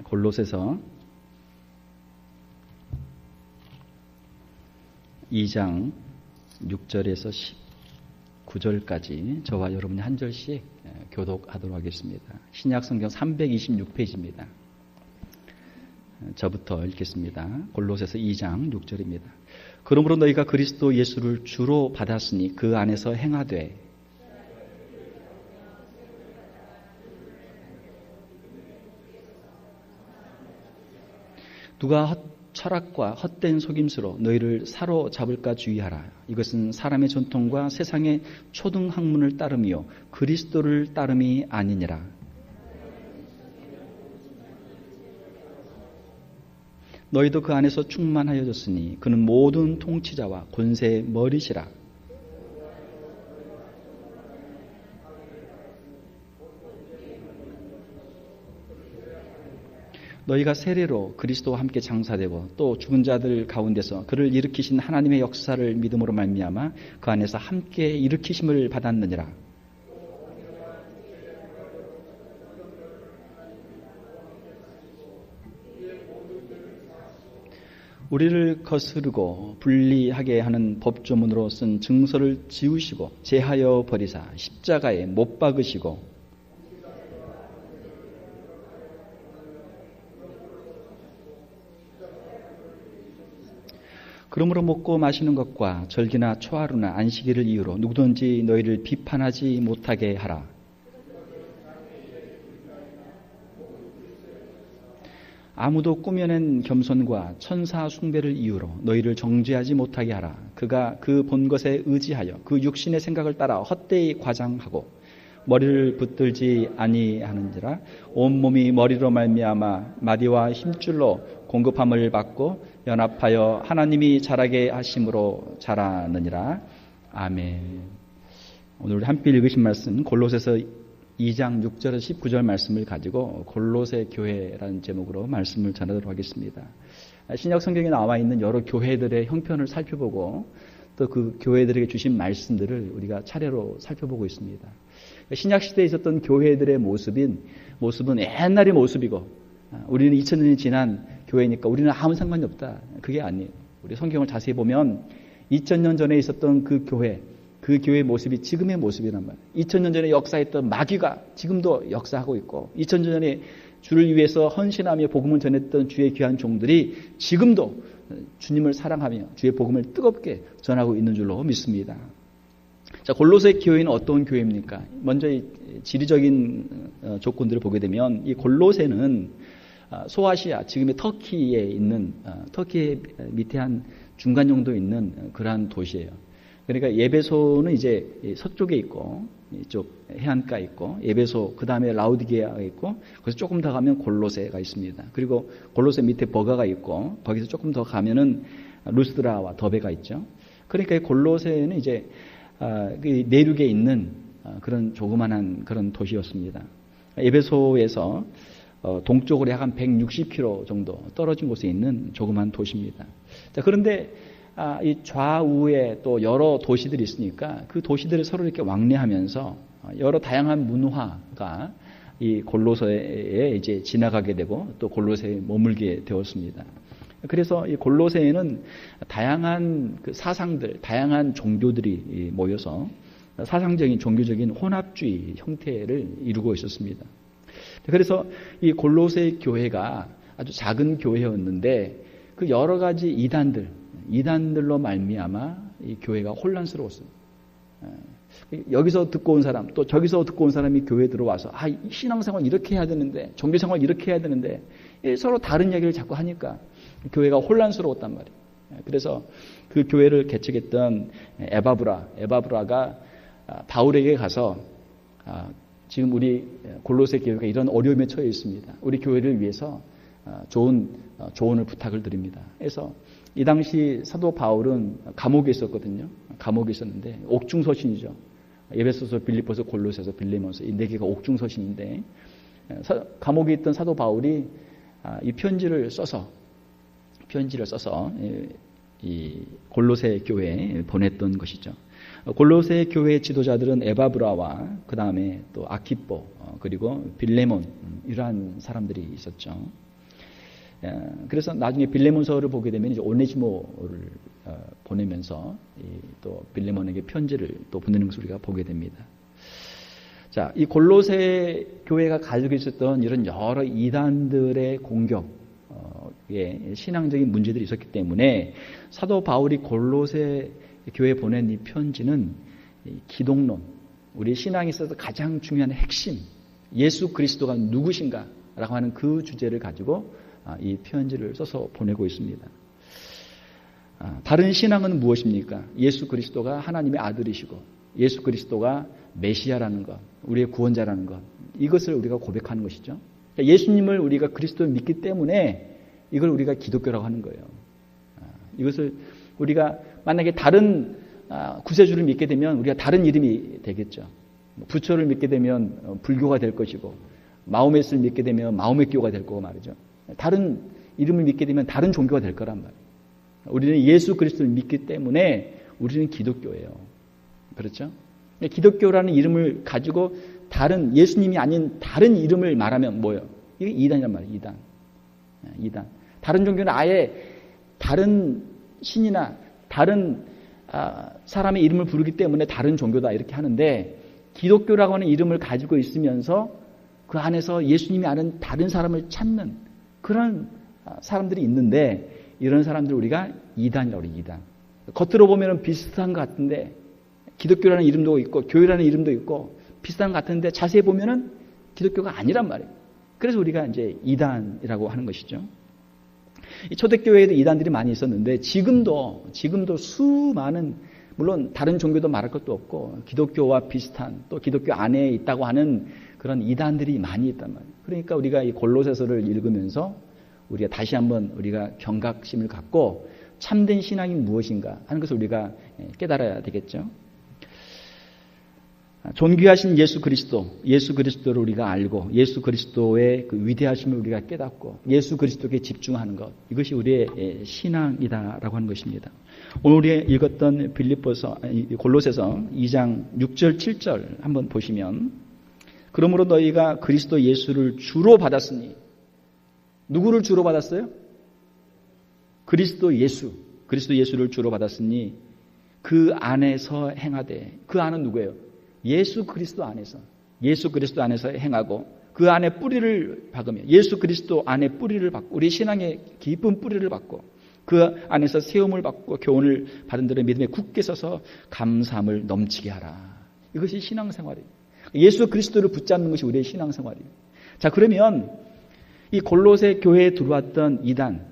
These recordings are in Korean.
골로새서 2장 6절에서 19절까지 저와 여러분이 한 절씩 교독하도록 하겠습니다. 신약성경 326페이지입니다. 저부터 읽겠습니다. 골로새서 2장 6절입니다. 그러므로 너희가 그리스도 예수를 주로 받았으니 그 안에서 행하되 누가 철학과 헛된 속임수로 너희를 사로잡을까 주의하라. 이것은 사람의 전통과 세상의 초등학문을 따름이요 그리스도를 따름이 아니니라. 너희도 그 안에서 충만하여졌으니 그는 모든 통치자와 권세의 머리시라. 너희가 세례로 그리스도와 함께 장사되고 또 죽은 자들 가운데서 그를 일으키신 하나님의 역사를 믿음으로 말미암아 그 안에서 함께 일으키심을 받았느니라. 우리를 거스르고 분리하게 하는 법조문으로 쓴 증서를 지우시고 제하여 버리사 십자가에 못 박으시고 그러므로 먹고 마시는 것과 절기나 초하루나 안식일을 이유로 누구든지 너희를 비판하지 못하게 하라. 아무도 꾸며낸 겸손과 천사 숭배를 이유로 너희를 정죄하지 못하게 하라. 그가 그 본 것에 의지하여 그 육신의 생각을 따라 헛되이 과장하고 머리를 붙들지 아니하는지라. 온몸이 머리로 말미암아 마디와 힘줄로 공급함을 받고 연합하여 하나님이 자라게 하심으로 자라느니라. 아멘. 오늘 함께 읽으신 말씀 골로새서 2장 6절에서 19절 말씀을 가지고 골로새 교회라는 제목으로 말씀을 전하도록 하겠습니다. 신약 성경에 나와 있는 여러 교회들의 형편을 살펴보고 또 그 교회들에게 주신 말씀들을 우리가 차례로 살펴보고 있습니다. 신약 시대에 있었던 교회들의 모습은 옛날의 모습이고 우리는 2000년이 지난 교회니까 우리는 아무 상관이 없다. 그게 아니에요. 우리 성경을 자세히 보면 2000년 전에 있었던 그 교회의 모습이 지금의 모습이란 말이에요. 2000년 전에 역사했던 마귀가 지금도 역사하고 있고 2000년 전에 주를 위해서 헌신하며 복음을 전했던 주의 귀한 종들이 지금도 주님을 사랑하며 주의 복음을 뜨겁게 전하고 있는 줄로 믿습니다. 자, 골로새 교회는 어떤 교회입니까? 먼저 이 지리적인 조건들을 보게 되면 이 골로새는 소아시아, 지금의 터키에 있는 터키 밑에 한 중간 정도 있는 그러한 도시예요. 그러니까 에베소는 이제 서쪽에 있고 이쪽 해안가에 있고 에베소 그 다음에 라우디게아가 있고 거기서 조금 더 가면 골로새가 있습니다. 그리고 골로새 밑에 버가가 있고 거기서 조금 더 가면은 루스드라와 더베가 있죠. 그러니까 골로새는 이제 내륙에 있는 그런 조그만한 그런 도시였습니다. 에베소에서 동쪽으로 약 한 160km 정도 떨어진 곳에 있는 조그만 도시입니다. 자, 그런데 이 좌우에 또 여러 도시들이 있으니까 그 도시들을 서로 이렇게 왕래하면서 여러 다양한 문화가 이 골로새에 이제 지나가게 되고 또 골로새에 머물게 되었습니다. 그래서 이 골로새에는 다양한 그 사상들, 다양한 종교들이 모여서 사상적인 종교적인 혼합주의 형태를 이루고 있었습니다. 그래서 이 골로새 교회가 아주 작은 교회였는데 그 여러 가지 이단들로 말미암아 이 교회가 혼란스러웠어요. 여기서 듣고 온 사람, 또 저기서 듣고 온 사람이 교회에 들어와서 신앙생활 이렇게 해야 되는데, 종교생활 이렇게 해야 되는데 서로 다른 얘기를 자꾸 하니까 교회가 혼란스러웠단 말이에요. 그래서 그 교회를 개척했던 에바브라가 바울에게 가서 지금 우리 골로새 교회가 이런 어려움에 처해 있습니다. 우리 교회를 위해서 좋은 조언을 부탁을 드립니다. 그래서 이 당시 사도 바울은 감옥에 있었거든요. 감옥에 있었는데 옥중서신이죠. 에베소서, 빌립보서, 골로새서, 빌레몬서 이 네 개가 옥중서신인데 감옥에 있던 사도 바울이 이 편지를 써서 이 골로새 교회에 보냈던 것이죠. 골로새 교회 지도자들은 에바브라와 그 다음에 또 아키포 그리고 빌레몬 이러한 사람들이 있었죠. 그래서 나중에 빌레몬서를 보게 되면 이제 오네시모를 보내면서 또 빌레몬에게 편지를 또 보내는 것을 우리가 보게 됩니다. 자, 이 골로새 교회가 가지고 있었던 이런 여러 이단들의 공격, 신앙적인 문제들이 있었기 때문에 사도 바울이 골로새 교회에 보낸 이 편지는 기독론, 우리 신앙에 있어서 가장 중요한 핵심, 예수 그리스도가 누구신가라고 하는 그 주제를 가지고 이 편지를 써서 보내고 있습니다. 다른 신앙은 무엇입니까? 예수 그리스도가 하나님의 아들이시고 예수 그리스도가 메시아라는 것, 우리의 구원자라는 것, 이것을 우리가 고백하는 것이죠. 예수님을 우리가 그리스도를 믿기 때문에 이걸 우리가 기독교라고 하는 거예요. 이것을 우리가 만약에 다른 구세주를 믿게 되면 우리가 다른 이름이 되겠죠. 부처를 믿게 되면 불교가 될 것이고, 마호메스를 믿게 되면 마호메교가 될 거고 말이죠. 다른 이름을 믿게 되면 다른 종교가 될 거란 말이에요. 우리는 예수 그리스도를 믿기 때문에 우리는 기독교예요. 그렇죠? 기독교라는 이름을 가지고 다른 예수님이 아닌 다른 이름을 말하면 뭐예요? 이게 이단이란 말이에요. 이단. 다른 종교는 아예 다른 신이나 다른 사람의 이름을 부르기 때문에 다른 종교다 이렇게 하는데, 기독교라고 하는 이름을 가지고 있으면서 그 안에서 예수님이 아는 다른 사람을 찾는 그런 사람들이 있는데, 이런 사람들 우리가 이단이라고 그래요. 이단. 겉으로 보면 비슷한 것 같은데, 기독교라는 이름도 있고 교회라는 이름도 있고 비슷한 것 같은데 자세히 보면은 기독교가 아니란 말이에요. 그래서 우리가 이제 이단이라고 하는 것이죠. 이 초대교회에도 이단들이 많이 있었는데 지금도 수많은, 물론 다른 종교도 말할 것도 없고 기독교와 비슷한, 또 기독교 안에 있다고 하는 그런 이단들이 많이 있단 말이에요. 그러니까 우리가 이 골로새서를 읽으면서 우리가 다시 한번 우리가 경각심을 갖고 참된 신앙이 무엇인가 하는 것을 우리가 깨달아야 되겠죠. 존귀하신 예수 그리스도를 우리가 알고 예수 그리스도의 그 위대하심을 우리가 깨닫고 예수 그리스도께 집중하는 것, 이것이 우리의 신앙이다라고 하는 것입니다. 오늘 우리가 읽었던 골로새서 2장 6절 7절 한번 보시면, 그러므로 너희가 그리스도 예수를 주로 받았으니, 누구를 주로 받았어요? 그리스도 예수를 주로 받았으니 그 안에서 행하되, 그 안은 누구예요? 예수 그리스도 안에서 행하고 그 안에 뿌리를 박으며, 예수 그리스도 안에 뿌리를 박고, 우리 신앙의 깊은 뿌리를 박고 그 안에서 세움을 받고 교훈을 받은 들의 믿음에 굳게 서서 감사함을 넘치게 하라. 이것이 신앙생활이에요. 예수 그리스도를 붙잡는 것이 우리의 신앙생활이에요. 자, 그러면 이 골로새 교회에 들어왔던 이단,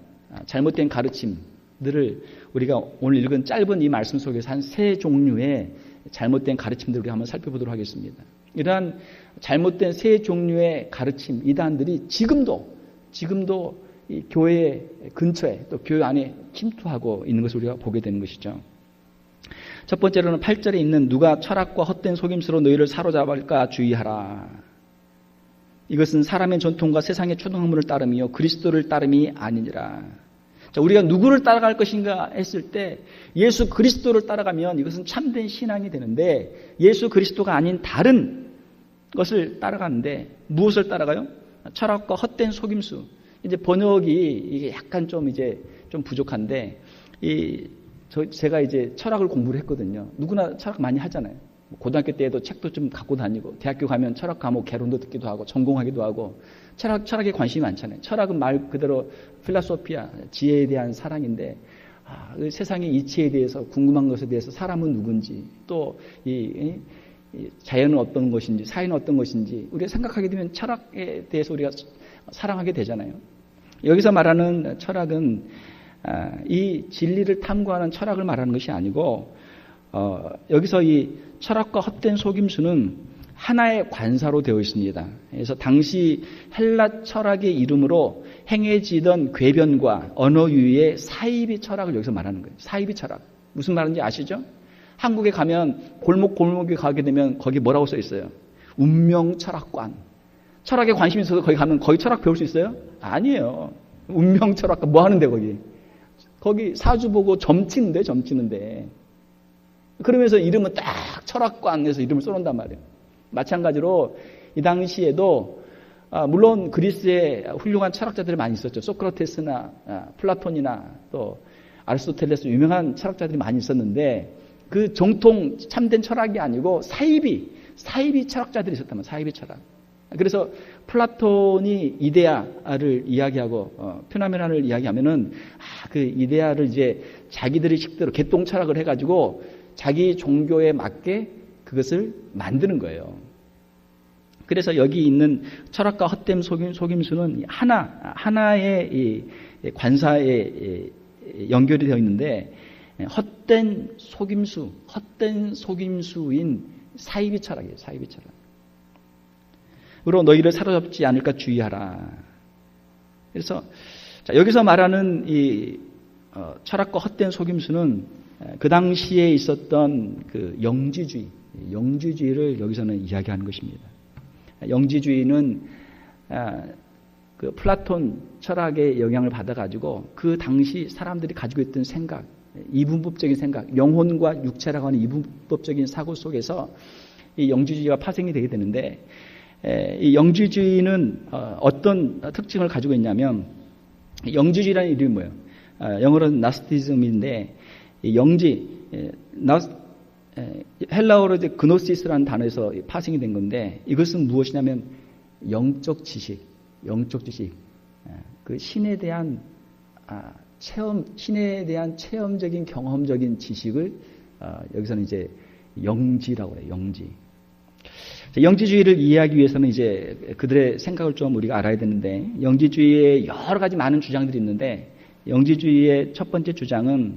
잘못된 가르침들을 우리가 오늘 읽은 짧은 이 말씀 속에서 한 세 종류의 잘못된 가르침들을 우리가 한번 살펴보도록 하겠습니다. 이러한 잘못된 세 종류의 가르침, 이단들이 지금도 이 교회 근처에, 또 교회 안에 침투하고 있는 것을 우리가 보게 되는 것이죠. 첫 번째로는 8절에 있는 누가 철학과 헛된 속임수로 너희를 사로잡을까 주의하라. 이것은 사람의 전통과 세상의 초등학문을 따름이요 그리스도를 따름이 아니니라. 자, 우리가 누구를 따라갈 것인가 했을 때 예수 그리스도를 따라가면 이것은 참된 신앙이 되는데, 예수 그리스도가 아닌 다른 것을 따라가는데 무엇을 따라가요? 철학과 헛된 속임수. 이제 번역이 이게 약간 좀 부족한데, 제가 이제 철학을 공부를 했거든요. 누구나 철학 많이 하잖아요. 고등학교 때에도 책도 좀 갖고 다니고, 대학교 가면 철학 과목 개론도 듣기도 하고 전공하기도 하고, 철학에 관심이 많잖아요. 철학은 말 그대로 필라소피아, 지혜에 대한 사랑인데, 세상의 이치에 대해서, 궁금한 것에 대해서, 사람은 누군지, 또 이 자연은 어떤 것인지, 사회는 어떤 것인지 우리가 생각하게 되면 철학에 대해서 우리가 사랑하게 되잖아요. 여기서 말하는 철학은 이 진리를 탐구하는 철학을 말하는 것이 아니고, 여기서 이 철학과 헛된 속임수는 하나의 관사로 되어 있습니다. 그래서 당시 헬라 철학의 이름으로 행해지던 궤변과 언어 유희의 사이비 철학을 여기서 말하는 거예요. 사이비 철학. 무슨 말인지 아시죠? 한국에 가면 골목에 가게 되면 거기 뭐라고 써 있어요? 운명 철학관. 철학에 관심이 있어서 거기 가면 거기 철학 배울 수 있어요? 아니에요. 운명 철학관 뭐 하는데 거기? 거기 사주 보고 점치는데. 그러면서 이름은 딱 철학관에서 이름을 써놓는단 말이에요. 마찬가지로 이 당시에도 물론 그리스에 훌륭한 철학자들이 많이 있었죠. 소크라테스나 플라톤이나 또 아리스토텔레스 유명한 철학자들이 많이 있었는데 그 정통 참된 철학이 아니고 사이비 철학자들이 있었다면 사이비 철학. 그래서 플라톤이 이데아를 이야기하고 표나메나를 이야기하면은 그 이데아를 이제 자기들의 식대로 개똥 철학을 해가지고 자기 종교에 맞게 그것을 만드는 거예요. 그래서 여기 있는 철학과 헛된 속임수는 하나의 이 관사에 연결이 되어 있는데 헛된 속임수인 사이비 철학이에요. 사이비 철학. 으로 너희를 사로잡지 않을까 주의하라. 그래서 여기서 말하는 이 철학과 헛된 속임수는 그 당시에 있었던 그 영지주의를 여기서는 이야기하는 것입니다. 영지주의는 그 플라톤 철학의 영향을 받아가지고 그 당시 사람들이 가지고 있던 생각, 이분법적인 생각, 영혼과 육체라고 하는 이분법적인 사고 속에서 이 영지주의가 파생이 되게 되는데, 이 영지주의는 어떤 특징을 가지고 있냐면, 영지주의라는 이름이 뭐예요? 영어로는 나스티즘인데, 헬라어로 이제 그노시스라는 단어에서 파생이 된 건데, 이것은 무엇이냐면 영적 지식, 그 신에 대한 체험적인 경험적인 지식을 여기서는 이제 영지라고 해요. 영지주의를 이해하기 위해서는 이제 그들의 생각을 좀 우리가 알아야 되는데, 영지주의에 여러 가지 많은 주장들이 있는데, 영지주의의 첫 번째 주장은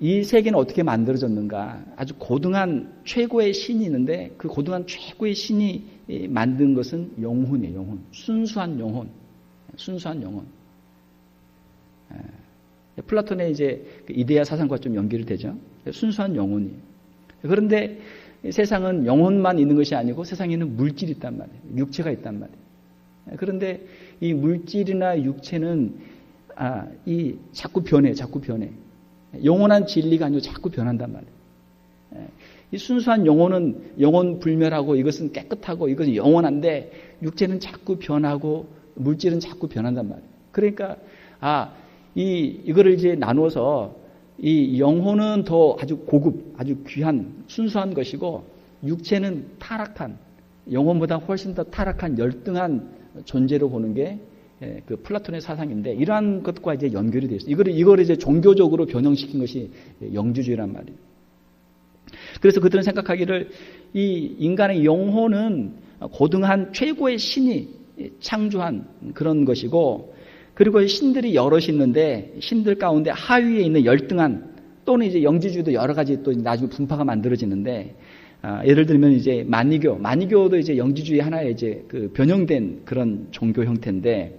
이 세계는 어떻게 만들어졌는가, 아주 고등한 최고의 신이 있는데 그 고등한 최고의 신이 만든 것은 영혼이에요. 순수한 영혼. 플라톤의 이제 이데아 사상과 좀 연결이 되죠. 순수한 영혼이에요. 그런데 세상은 영혼만 있는 것이 아니고 세상에는 물질이 있단 말이에요. 육체가 있단 말이에요. 그런데 이 물질이나 육체는 자꾸 변해. 영원한 진리가 아니고 자꾸 변한단 말이에요. 이 순수한 영혼은 영혼 불멸하고 이것은 깨끗하고 이것은 영원한데, 육체는 자꾸 변하고 물질은 자꾸 변한단 말이에요. 그러니까 이거를 이제 나누어서 이 영혼은 더 아주 고급, 아주 귀한 순수한 것이고, 육체는 타락한, 영혼보다 훨씬 더 타락한 열등한 존재로 보는 게 그 플라톤의 사상인데, 이러한 것과 이제 연결이 되어 있어요. 이걸 이제 종교적으로 변형시킨 것이 영지주의란 말이에요. 그래서 그들은 생각하기를 이 인간의 영혼은 고등한 최고의 신이 창조한 그런 것이고, 그리고 신들이 여럿이 있는데 신들 가운데 하위에 있는 열등한, 또는 이제 영지주의도 여러 가지 또 나중에 분파가 만들어지는데, 예를 들면 이제 만이교도 이제 영지주의 하나의 이제 그 변형된 그런 종교 형태인데,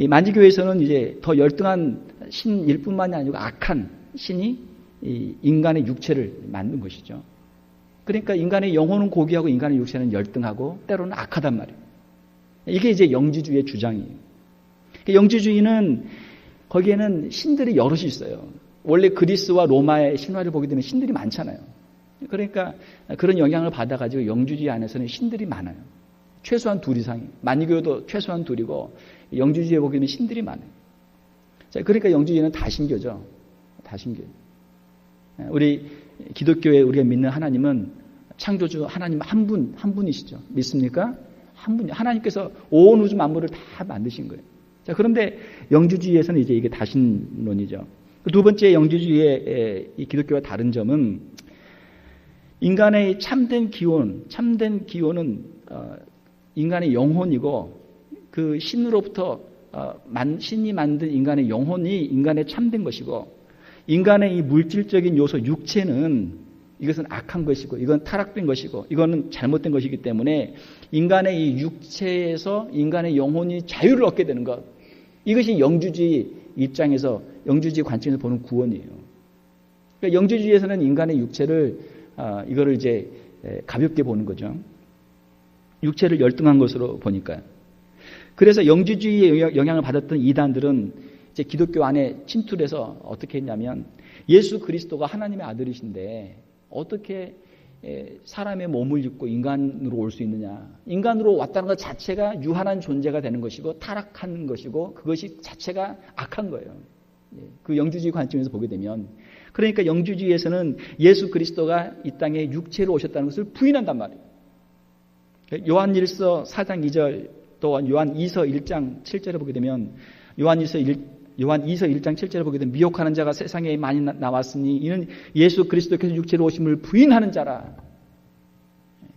이 만이교에서는 이제 더 열등한 신일 뿐만이 아니고 악한 신이 이 인간의 육체를 만든 것이죠. 그러니까 인간의 영혼은 고귀하고 인간의 육체는 열등하고 때로는 악하단 말이에요. 이게 이제 영지주의의 주장이에요. 영지주의는 거기에는 신들이 여럿이 있어요. 원래 그리스와 로마의 신화를 보게 되면 신들이 많잖아요. 그러니까 그런 영향을 받아가지고 영지주의 안에서는 신들이 많아요. 최소한 둘 이상이. 만이교도 최소한 둘이고, 영지주의에 보기에는 신들이 많아요. 자, 그러니까 영지주의는 다신교죠. 다신교. 우리 기독교에 우리가 믿는 하나님은 창조주 하나님 한 분이시죠. 믿습니까? 한 분이. 하나님께서 온 우주 만물을 다 만드신 거예요. 자, 그런데 영지주의에서는 이제 이게 다신론이죠. 두 번째 영지주의의 이 기독교와 다른 점은, 인간의 참된 기원은 인간의 영혼이고, 그 신으로부터 신이 만든 인간의 영혼이 인간의 참된 것이고, 인간의 이 물질적인 요소 육체는 이것은 악한 것이고, 이건 타락된 것이고, 이거는 잘못된 것이기 때문에 인간의 이 육체에서 인간의 영혼이 자유를 얻게 되는 것, 이것이 영지주의 입장에서, 영지주의 관점에서 보는 구원이에요. 그러니까 영지주의에서는 인간의 육체를 이거를 이제 가볍게 보는 거죠. 육체를 열등한 것으로 보니까요. 그래서 영지주의의 영향을 받았던 이단들은 이제 기독교 안에 침투해서 어떻게 했냐면, 예수 그리스도가 하나님의 아들이신데 어떻게 사람의 몸을 입고 인간으로 올 수 있느냐. 인간으로 왔다는 것 자체가 유한한 존재가 되는 것이고 타락한 것이고 그것이 자체가 악한 거예요. 그 영주주의 관점에서 보게 되면. 그러니까 영주주의에서는 예수 그리스도가 이 땅에 육체로 오셨다는 것을 부인한단 말이에요. 요한일서 4장 2절 또 요한 2서 1장 7절에 보게 되면 요한 2서 1장 7절에 보게 되면 미혹하는 자가 세상에 많이 나왔으니 이는 예수 그리스도께서 육체로 오심을 부인하는 자라.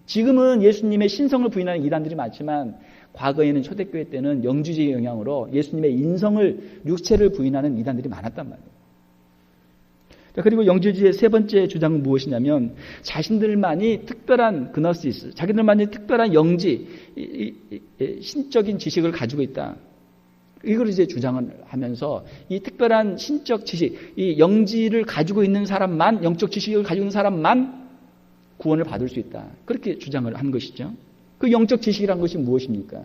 지금은 예수님의 신성을 부인하는 이단들이 많지만 과거에는 초대교회 때는 영주주의의 영향으로 예수님의 인성을 육체를 부인하는 이단들이 많았단 말이에요. 그리고 영주주의의 세 번째 주장은 무엇이냐면 자신들만이 특별한 그노시스, 자기들만이 특별한 영지, 신적인 지식을 가지고 있다. 이걸 이제 주장을 하면서 이 특별한 신적 지식, 이 영지를 가지고 있는 사람만, 영적 지식을 가지고 있는 사람만 구원을 받을 수 있다. 그렇게 주장을 한 것이죠. 그 영적 지식이란 것이 무엇입니까?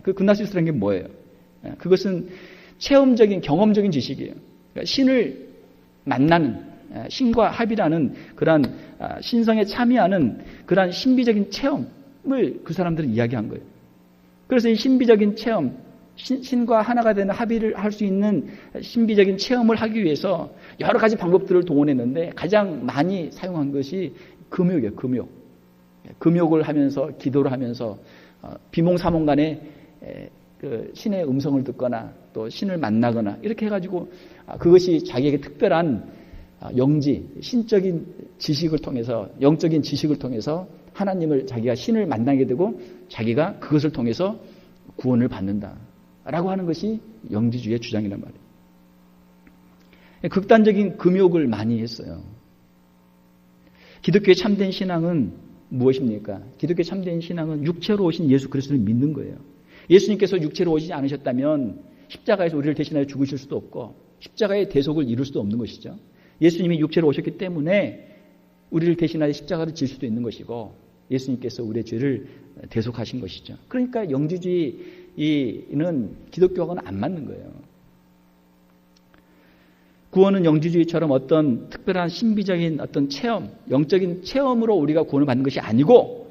그 그노시스라는 게 뭐예요? 그것은 체험적인, 경험적인 지식이에요. 그러니까 신을 만나는, 신과 합이라는 그러한 신성에 참여하는 그러한 신비적인 체험을 그 사람들은 이야기한 거예요. 그래서 이 신비적인 체험, 신과 하나가 되는 합의를 할 수 있는 신비적인 체험을 하기 위해서 여러 가지 방법들을 동원했는데 가장 많이 사용한 것이 금욕이에요. 금욕을 하면서 기도를 하면서 비몽사몽간에 그 신의 음성을 듣거나 또 신을 만나거나 이렇게 해가지고 그것이 자기에게 특별한 영지, 신적인 지식을 통해서, 영적인 지식을 통해서 하나님을, 자기가 신을 만나게 되고 자기가 그것을 통해서 구원을 받는다라고 하는 것이 영지주의의 주장이란 말이에요. 극단적인 금욕을 많이 했어요. 기독교의 참된 신앙은 무엇입니까? 기독교의 참된 신앙은 육체로 오신 예수 그리스도를 믿는 거예요. 예수님께서 육체로 오시지 않으셨다면 십자가에서 우리를 대신하여 죽으실 수도 없고 십자가의 대속을 이룰 수도 없는 것이죠. 예수님이 육체로 오셨기 때문에 우리를 대신하여 십자가를 질 수도 있는 것이고 예수님께서 우리의 죄를 대속하신 것이죠. 그러니까 영주주의는 기독교하고는 안 맞는 거예요. 구원은 영주주의처럼 어떤 특별한 신비적인 어떤 체험, 영적인 체험으로 우리가 구원을 받는 것이 아니고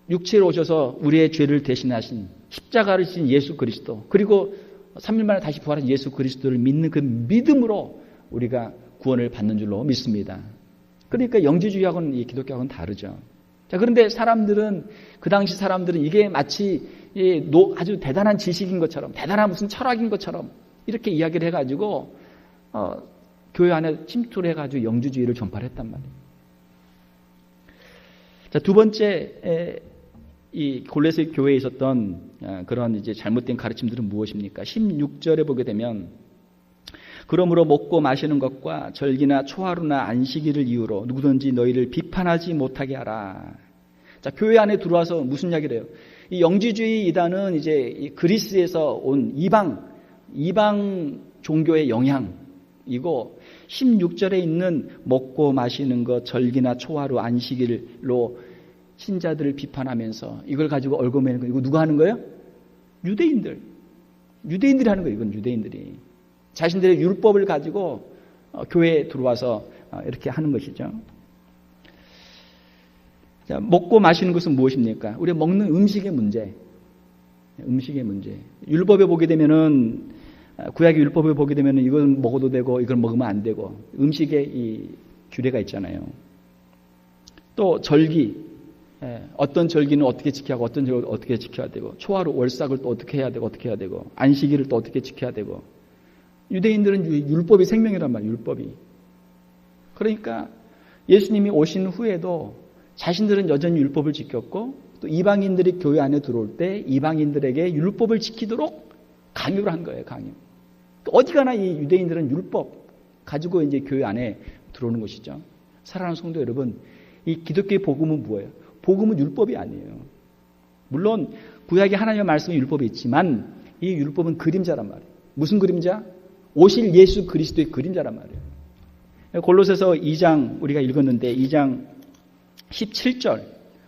육체로 오셔서 우리의 죄를 대신하신 십자가를 지신 예수 그리스도, 그리고 3일 만에 다시 부활한 예수 그리스도를 믿는 그 믿음으로 우리가 구원을 받는 줄로 믿습니다. 그러니까 영주주의하고는 이 기독교하고는 다르죠. 자, 그런데 사람들은, 그 당시 사람들은 이게 마치 아주 대단한 지식인 것처럼, 대단한 무슨 철학인 것처럼 이렇게 이야기를 해가지고 교회 안에 침투를 해가지고 영주주의를 전파를 했단 말이에요. 자, 두 번째 이 골로새 교회에 있었던 그런 이제 잘못된 가르침들은 무엇입니까? 16절에 보게 되면 그러므로 먹고 마시는 것과 절기나 초하루나 안식일을 이유로 누구든지 너희를 비판하지 못하게 하라. 자, 교회 안에 들어와서 무슨 이야기를 해요? 이 영지주의 이단은 이제 이 그리스에서 온 이방 종교의 영향이고 16절에 있는 먹고 마시는 것, 절기나 초하루, 안식일로 신자들을 비판하면서 이걸 가지고 얽어매는 거, 이거 누가 하는 거예요? 유대인들이 하는 거예요. 이건 유대인들이 자신들의 율법을 가지고 교회에 들어와서 이렇게 하는 것이죠. 자, 먹고 마시는 것은 무엇입니까? 우리가 먹는 음식의 문제. 율법에 보게 되면은, 구약의 율법에 보게 되면은 이건 먹어도 되고 이걸 먹으면 안 되고 음식에 이 규례가 있잖아요. 또 절기. 어떤 절기는 어떻게 지켜야 하고 어떤 절기는 어떻게 지켜야 되고 초하루 월삭을 또 어떻게 해야 되고 안식일을 또 어떻게 지켜야 되고 유대인들은 율법이 생명이란 말이에요. 율법이. 그러니까 예수님이 오신 후에도 자신들은 여전히 율법을 지켰고 또 이방인들이 교회 안에 들어올 때 이방인들에게 율법을 지키도록 강요를 한 거예요. 강요. 어디 가나 이 유대인들은 율법 가지고 이제 교회 안에 들어오는 것이죠. 사랑하는 성도 여러분, 이 기독교의 복음은 뭐예요? 복음은 율법이 아니에요. 물론 구약의 하나님의 말씀이 율법이 있지만 이 율법은 그림자란 말이에요. 무슨 그림자? 오실 예수 그리스도의 그림자란 말이에요. 골로새서 2장 우리가 읽었는데 2장 17절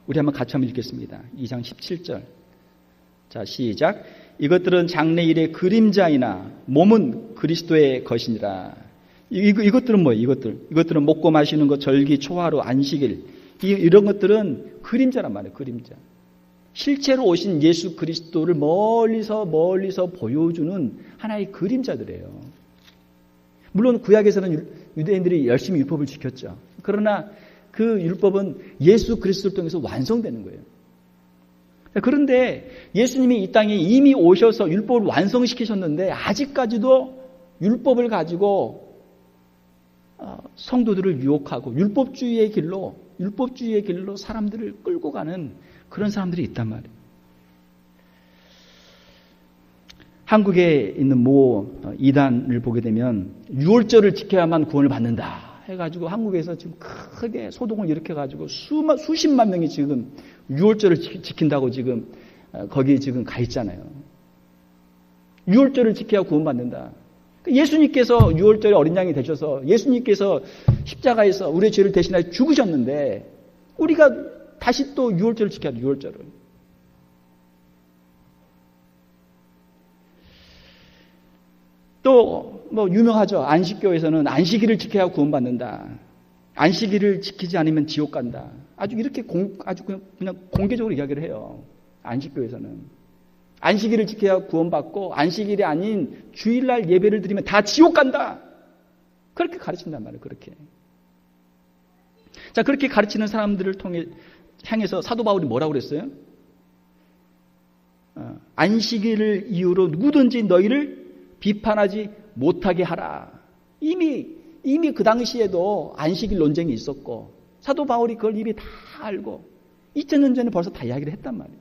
우리 한번 같이 한번 읽겠습니다. 2장 17절. 자, 시작. 이것들은 장래일의 그림자이나 몸은 그리스도의 것이니라. 이것들은 뭐예요? 이것들은 먹고 마시는 것, 절기, 초하루, 안식일 이런 것들은 그림자란 말이에요. 그림자. 실제로 오신 예수 그리스도를 멀리서 보여주는 하나의 그림자들이에요. 물론 구약에서는 유대인들이 열심히 율법을 지켰죠. 그러나 그 율법은 예수 그리스도를 통해서 완성되는 거예요. 그런데 예수님이 이 땅에 이미 오셔서 율법을 완성시키셨는데 아직까지도 율법을 가지고 성도들을 유혹하고 율법주의의 길로 사람들을 끌고 가는 그런 사람들이 있단 말이에요. 한국에 있는 모 이단을 보게 되면 유월절을 지켜야만 구원을 받는다 해가지고 한국에서 지금 크게 소동을 일으켜가지고 수십만 명이 지금 유월절을 지킨다고 지금 거기 지금 가 있잖아요. 유월절을 지켜야 구원받는다. 예수님께서 유월절에 어린 양이 되셔서 예수님께서 십자가에서 우리의 죄를 대신하여 죽으셨는데 우리가 다시 또 유월절을 지켜야 돼. 유월절을. 또 뭐 유명하죠. 안식교에서는 안식일을 지켜야 구원받는다. 안식일을 지키지 않으면 지옥 간다. 아주 이렇게 아주 그냥 공개적으로 이야기를 해요. 안식교에서는 안식일을 지켜야 구원받고 안식일이 아닌 주일날 예배를 드리면 다 지옥 간다. 그렇게 가르친단 말이에요. 그렇게. 자, 그렇게 가르치는 사람들을 향해서 사도 바울이 뭐라고 그랬어요? 안식일을 이유로 누구든지 너희를 비판하지 못하게 하라. 이미 그 당시에도 안식일 논쟁이 있었고 사도 바울이 그걸 이미 다 알고 2000년 전에 벌써 다 이야기를 했단 말이에요.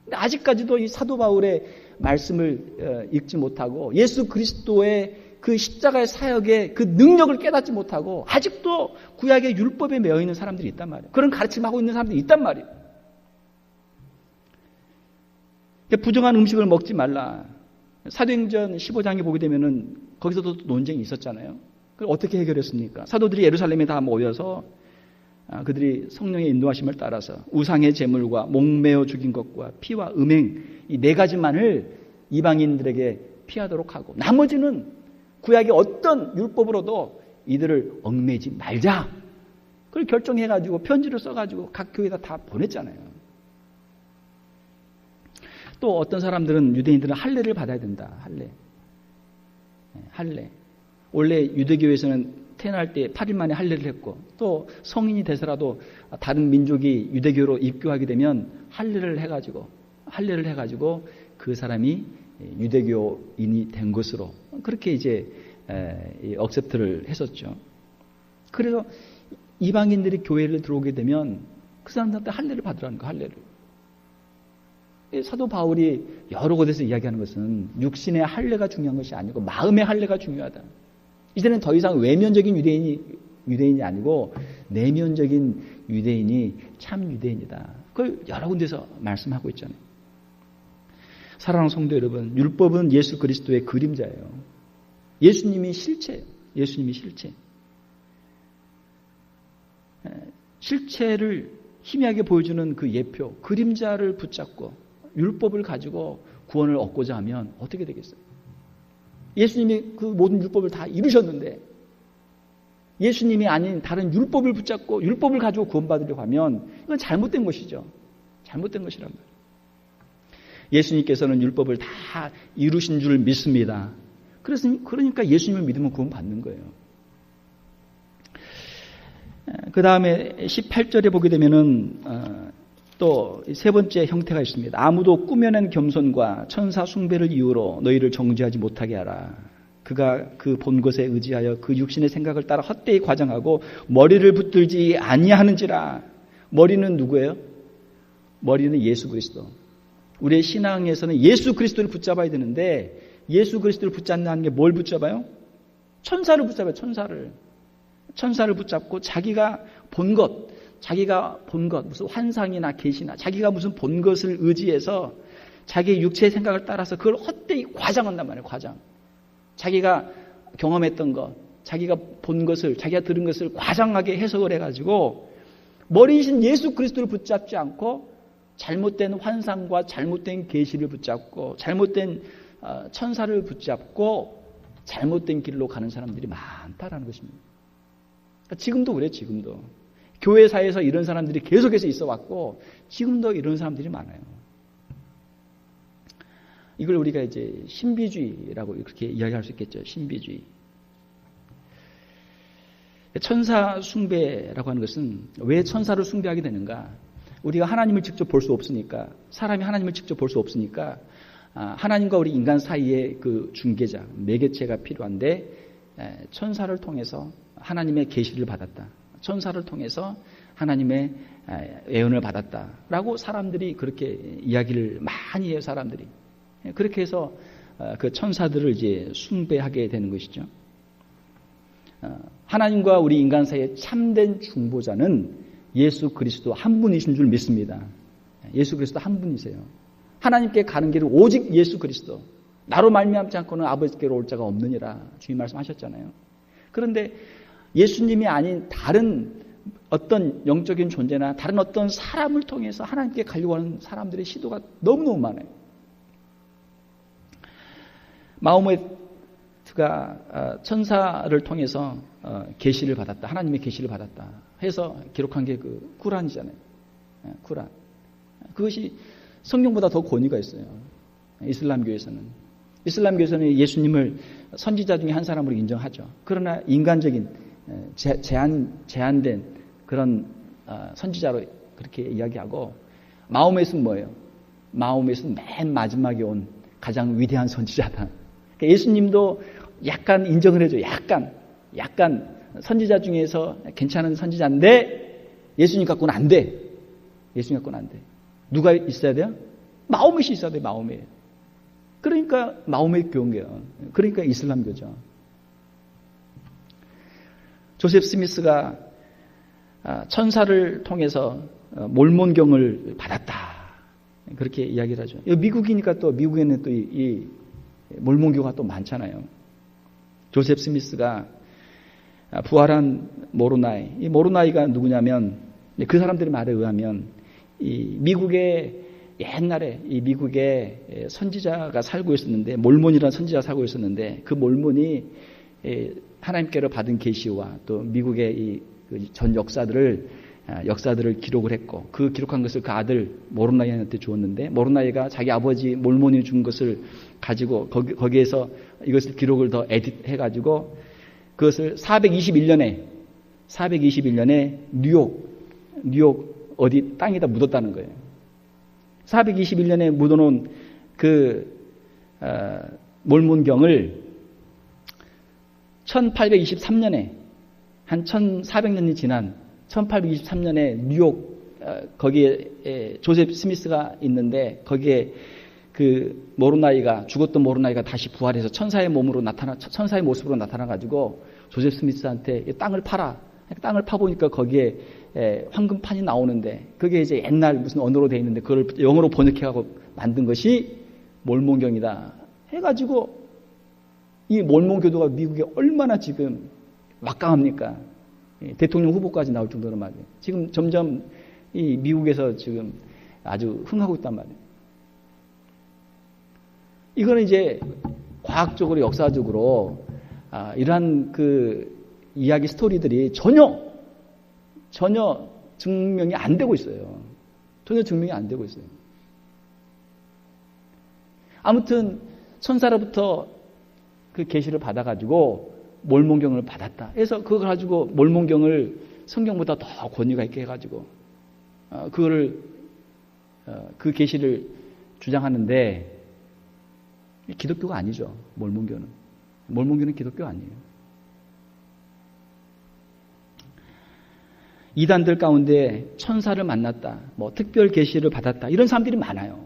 근데 아직까지도 이 사도 바울의 말씀을 읽지 못하고 예수 그리스도의 그 십자가의 사역의 그 능력을 깨닫지 못하고 아직도 구약의 율법에 매여 있는 사람들이 있단 말이에요. 그런 가르침을 하고 있는 사람들이 있단 말이에요. 부정한 음식을 먹지 말라. 사도행전 15장에 보게 되면은 거기서도 논쟁이 있었잖아요. 그걸 어떻게 해결했습니까? 사도들이 예루살렘에 다 모여서 그들이 성령의 인도하심을 따라서 우상의 제물과 목매어 죽인 것과 피와 음행 이 네 가지만을 이방인들에게 피하도록 하고 나머지는 구약의 어떤 율법으로도 이들을 얽매지 말자. 그걸 결정해가지고 편지를 써가지고 각 교회에다 다 보냈잖아요. 또 어떤 사람들은 유대인들은 할례를 받아야 된다. 할례. 원래 유대교에서는 태어날 때 8일 만에 할례를 했고 또 성인이 돼서라도 다른 민족이 유대교로 입교하게 되면 할례를 해가지고 그 사람이 유대교인이 된 것으로 그렇게 이제 억셉트를 했었죠. 그래서 이방인들이 교회를 들어오게 되면 그 사람들한테 할례를 받으라는 거, 할례를. 사도 바울이 여러 곳에서 이야기하는 것은 육신의 할례가 중요한 것이 아니고 마음의 할례가 중요하다. 이제는 더 이상 외면적인 유대인이 아니고 내면적인 유대인이 참 유대인이다. 그걸 여러 군데서 말씀하고 있잖아요. 사랑하는 성도 여러분, 율법은 예수 그리스도의 그림자예요. 예수님이 실체예요. 예수님이 실체. 실체를 희미하게 보여주는 그 예표, 그림자를 붙잡고 율법을 가지고 구원을 얻고자 하면 어떻게 되겠어요? 예수님이 그 모든 율법을 다 이루셨는데 예수님이 아닌 다른 율법을 붙잡고 율법을 가지고 구원받으려고 하면 이건 잘못된 것이죠. 잘못된 것이란 말이에요. 예수님께서는 율법을 다 이루신 줄 믿습니다. 그러니까 예수님을 믿으면 구원받는 거예요. 그 다음에 18절에 보게 되면은 또 세 번째 형태가 있습니다. 아무도 꾸며낸 겸손과 천사 숭배를 이유로 너희를 정죄하지 못하게 하라. 그가 그 본 것에 의지하여 그 육신의 생각을 따라 헛되이 과장하고 머리를 붙들지 아니하는지라. 머리는 누구예요? 머리는 예수 그리스도. 우리의 신앙에서는 예수 그리스도를 붙잡아야 되는데 예수 그리스도를 붙잡는 게 뭘 붙잡아요? 천사를 붙잡아요. 천사를 붙잡고 자기가 본 것, 무슨 환상이나 계시나 자기가 무슨 본 것을 의지해서 자기의 육체의 생각을 따라서 그걸 헛되이 과장한단 말이에요. 과장. 자기가 경험했던 것, 자기가 본 것을, 자기가 들은 것을 과장하게 해석을 해가지고 머리이신 예수 그리스도를 붙잡지 않고 잘못된 환상과 잘못된 계시를 붙잡고 잘못된 천사를 붙잡고 잘못된 길로 가는 사람들이 많다라는 것입니다. 지금도 그래요. 지금도. 교회사에서 이런 사람들이 계속해서 있어 왔고 지금도 이런 사람들이 많아요. 이걸 우리가 이제 신비주의라고 그렇게 이야기할 수 있겠죠. 신비주의. 천사 숭배라고 하는 것은 왜 천사를 숭배하게 되는가? 우리가 하나님을 직접 볼 수 없으니까, 사람이 하나님을 직접 볼 수 없으니까 하나님과 우리 인간 사이에 그 중개자, 매개체가 필요한데 천사를 통해서 하나님의 계시를 받았다. 천사를 통해서 하나님의 예언을 받았다라고 사람들이 그렇게 이야기를 많이 해요. 사람들이 그렇게 해서 그 천사들을 이제 숭배하게 되는 것이죠. 하나님과 우리 인간 사이의 참된 중보자는 예수 그리스도 한 분이신 줄 믿습니다. 예수 그리스도 한 분이세요. 하나님께 가는 길은 오직 예수 그리스도. 나로 말미암지 않고는 아버지께로 올 자가 없느니라 주님 말씀하셨잖아요. 그런데 예수님이 아닌 다른 어떤 영적인 존재나 다른 어떤 사람을 통해서 하나님께 가려고 하는 사람들의 시도가 너무너무 많아요. 마호메트가 천사를 통해서 계시를 받았다. 하나님의 계시를 받았다 해서 기록한 게 그 쿠란이잖아요. 쿠란. 그것이 성경보다 더 권위가 있어요. 이슬람교에서는 예수님을 선지자 중에 한 사람으로 인정하죠. 그러나 인간적인 제한된 그런 선지자로 그렇게 이야기하고, 마호메트는 뭐예요? 마호메트는 맨 마지막에 온 가장 위대한 선지자다. 그러니까 예수님도 약간 인정을 해줘. 약간 선지자 중에서 괜찮은 선지자인데 예수님 갖고는 안 돼. 예수님 갖고는 안 돼. 누가 있어야 돼요? 마호메트이 있어야 돼. 마호메트. 그러니까 마호메트 교인이에요. 그러니까 이슬람교죠. 조셉 스미스가 천사를 통해서 몰몬경을 받았다. 그렇게 이야기를 하죠. 미국이니까 또 미국에는 또 이 몰몬교가 또 많잖아요. 조셉 스미스가 부활한 모로나이. 이 모로나이가 누구냐면, 그 사람들의 말에 의하면 이 미국의 옛날에 이 미국에 선지자가 살고 있었는데, 몰몬이라는 선지자가 살고 있었는데, 그 몰몬이 하나님께로 받은 계시와 또 미국의 이 전 역사들을 기록을 했고, 그 기록한 것을 그 아들 모로나이한테 주었는데, 모로나이가 자기 아버지 몰몬이 준 것을 가지고 거기에서 이것을 기록을 더 에디트해가지고 그것을 421년에 뉴욕 어디 땅에다 묻었다는 거예요. 421년에 묻어놓은 그 몰몬경을 1823년에 한 1400년이 지난 1823년에 뉴욕 거기에 조셉 스미스가 있는데, 거기에 그 모로나이가, 죽었던 모로나이가 다시 부활해서 천사의 모습으로 나타나가지고 조셉 스미스한테 땅을 팔아. 땅을 파보니까 거기에 황금판이 나오는데, 그게 이제 옛날 무슨 언어로 되어 있는데 그걸 영어로 번역해가지고 만든 것이 몰몬경이다 해가지고, 이 몰몬교도가 미국에 얼마나 지금 막강합니까? 대통령 후보까지 나올 정도로 말이에요. 지금 점점 이 미국에서 지금 아주 흥하고 있단 말이에요. 이거는 이제 과학적으로, 역사적으로 이러한 그 이야기 스토리들이 전혀 증명이 안 되고 있어요. 전혀 증명이 안 되고 있어요. 아무튼 천사로부터 그 계시를 받아가지고 몰몬경을 받았다. 그래서 그걸 가지고 몰몬경을 성경보다 더 권위가 있게 해가지고 그 계시를 주장하는데, 기독교가 아니죠. 몰몬교는 기독교 아니에요. 이단들 가운데 천사를 만났다, 뭐 특별 계시를 받았다, 이런 사람들이 많아요.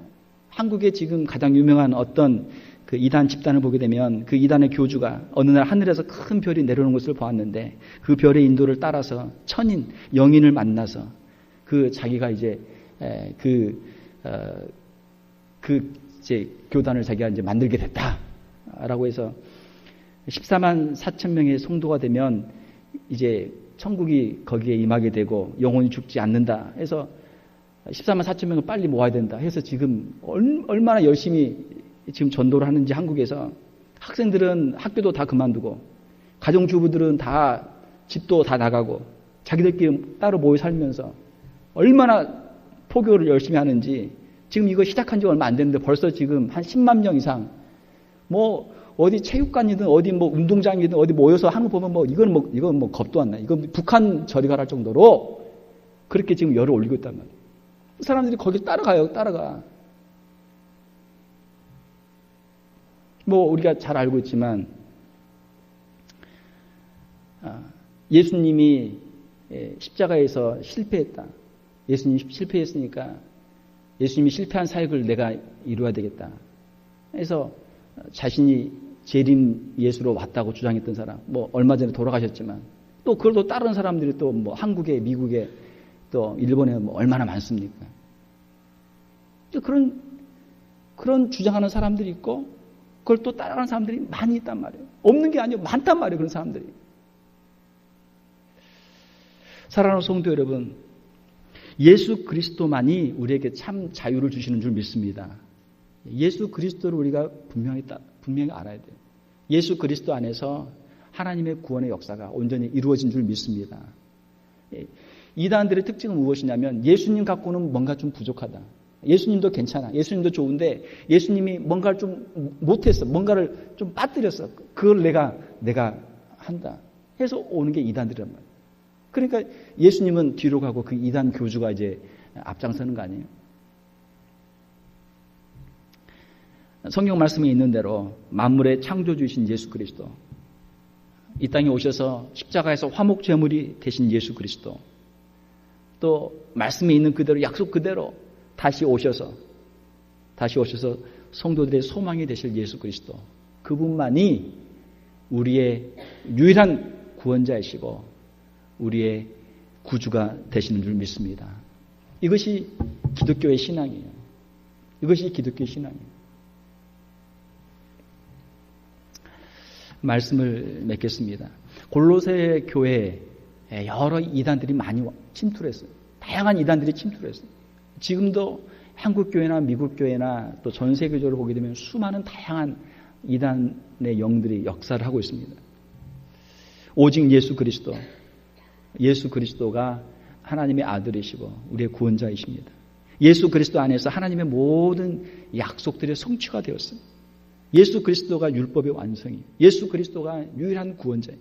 한국에 지금 가장 유명한 어떤 그 이단 집단을 보게 되면, 그 이단의 교주가 어느 날 하늘에서 큰 별이 내려오는 것을 보았는데, 그 별의 인도를 따라서 천인, 영인을 만나서 그 자기가 이제 이제 교단을 자기가 이제 만들게 됐다라고 해서 14만 4천 명의 성도가 되면 이제 천국이 거기에 임하게 되고 영혼이 죽지 않는다 해서 14만 4천 명을 빨리 모아야 된다 해서 지금 얼마나 열심히 지금 전도를 하는지, 한국에서 학생들은 학교도 다 그만두고, 가정주부들은 다 집도 다 나가고, 자기들끼리 따로 모여 살면서 얼마나 포교를 열심히 하는지 지금 이거 시작한 지 얼마 안 됐는데 벌써 지금 한 10만 명 이상 뭐 어디 체육관이든 어디 뭐 운동장이든 어디 모여서 하는 거 보면 뭐 이건 뭐 겁도 안 나. 이건 북한 저리 가랄 정도로 그렇게 지금 열을 올리고 있단 말이에요. 사람들이 거기 따라가. 뭐 우리가 잘 알고 있지만 예수님이 십자가에서 실패했다. 예수님이 실패했으니까 예수님이 실패한 사역을 내가 이루어야 되겠다. 그래서 자신이 재림 예수로 왔다고 주장했던 사람, 뭐 얼마 전에 돌아가셨지만 또 그걸 또 다른 사람들이 또 뭐 한국에, 미국에, 또 일본에 뭐 얼마나 많습니까? 그런 주장하는 사람들이 있고 그걸 또 따라가는 사람들이 많이 있단 말이에요. 없는 게 아니고 많단 말이에요. 그런 사람들이. 사랑하는 성도 여러분, 예수 그리스도만이 우리에게 참 자유를 주시는 줄 믿습니다. 예수 그리스도를 우리가 분명히 알아야 돼요. 예수 그리스도 안에서 하나님의 구원의 역사가 온전히 이루어진 줄 믿습니다. 이단들의 특징은 무엇이냐면 예수님 갖고는 뭔가 좀 부족하다. 예수님도 괜찮아. 예수님도 좋은데 예수님이 뭔가를 좀 못했어. 뭔가를 좀 빠뜨렸어. 그걸 내가 한다. 해서 오는 게 이단들이란 말이에요. 그러니까 예수님은 뒤로 가고 그 이단 교주가 이제 앞장서는 거 아니에요. 성경 말씀에 있는 대로 만물의 창조주이신 예수 그리스도, 이 땅에 오셔서 십자가에서 화목 제물이 되신 예수 그리스도, 또 말씀에 있는 그대로 약속 그대로 다시 오셔서 성도들의 소망이 되실 예수 그리스도, 그분만이 우리의 유일한 구원자이시고 우리의 구주가 되시는 줄 믿습니다. 이것이 기독교의 신앙이에요. 이것이 기독교의 신앙이에요. 말씀을 맺겠습니다. 골로새 교회에 여러 이단들이 많이 침투를 했어요. 다양한 이단들이 침투를 했어요. 지금도 한국 교회나 미국 교회나 또 전 세계적으로 보게 되면 수많은 다양한 이단의 영들이 역사를 하고 있습니다. 오직 예수 그리스도가 하나님의 아들이시고 우리의 구원자이십니다. 예수 그리스도 안에서 하나님의 모든 약속들이 성취가 되었어요. 예수 그리스도가 율법의 완성이에요. 예수 그리스도가 유일한 구원자예요.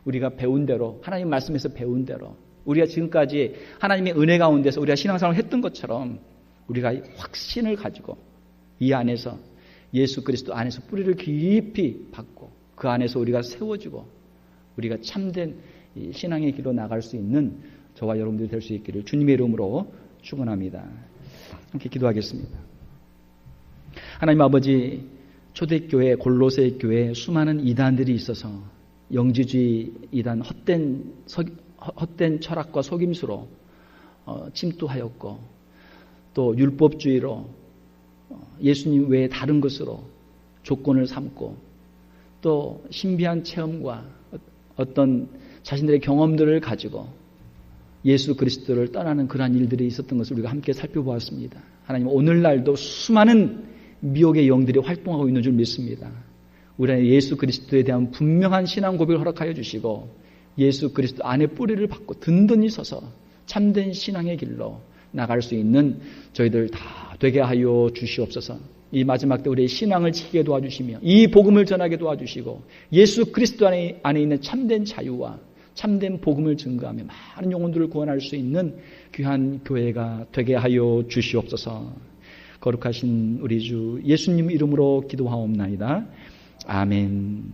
우리가 배운 대로, 하나님 말씀에서 배운 대로, 우리가 지금까지 하나님의 은혜 가운데서 우리가 신앙생활을 했던 것처럼 우리가 확신을 가지고 이 안에서 예수 그리스도 안에서 뿌리를 깊이 박고 그 안에서 우리가 세워지고 우리가 참된 신앙의 길로 나갈 수 있는 저와 여러분들이 될 수 있기를 주님의 이름으로 축원합니다. 함께 기도하겠습니다. 하나님 아버지, 초대교회, 골로새 교회에 수많은 이단들이 있어서 영지주의 이단, 헛된 철학과 속임수로 침투하였고 또 율법주의로 예수님 외에 다른 것으로 조건을 삼고 또 신비한 체험과 어떤 자신들의 경험들을 가지고 예수 그리스도를 떠나는 그러한 일들이 있었던 것을 우리가 함께 살펴보았습니다. 하나님, 오늘날도 수많은 미혹의 영들이 활동하고 있는 줄 믿습니다. 우리 안에 예수 그리스도에 대한 분명한 신앙 고백을 허락하여 주시고 예수 그리스도 안에 뿌리를 박고 든든히 서서 참된 신앙의 길로 나갈 수 있는 저희들 다 되게 하여 주시옵소서. 이 마지막 때 우리의 신앙을 지키게 도와주시며 이 복음을 전하게 도와주시고 예수 그리스도 안에 있는 참된 자유와 참된 복음을 증거하며 많은 영혼들을 구원할 수 있는 귀한 교회가 되게 하여 주시옵소서. 거룩하신 우리 주 예수님 이름으로 기도하옵나이다. 아멘.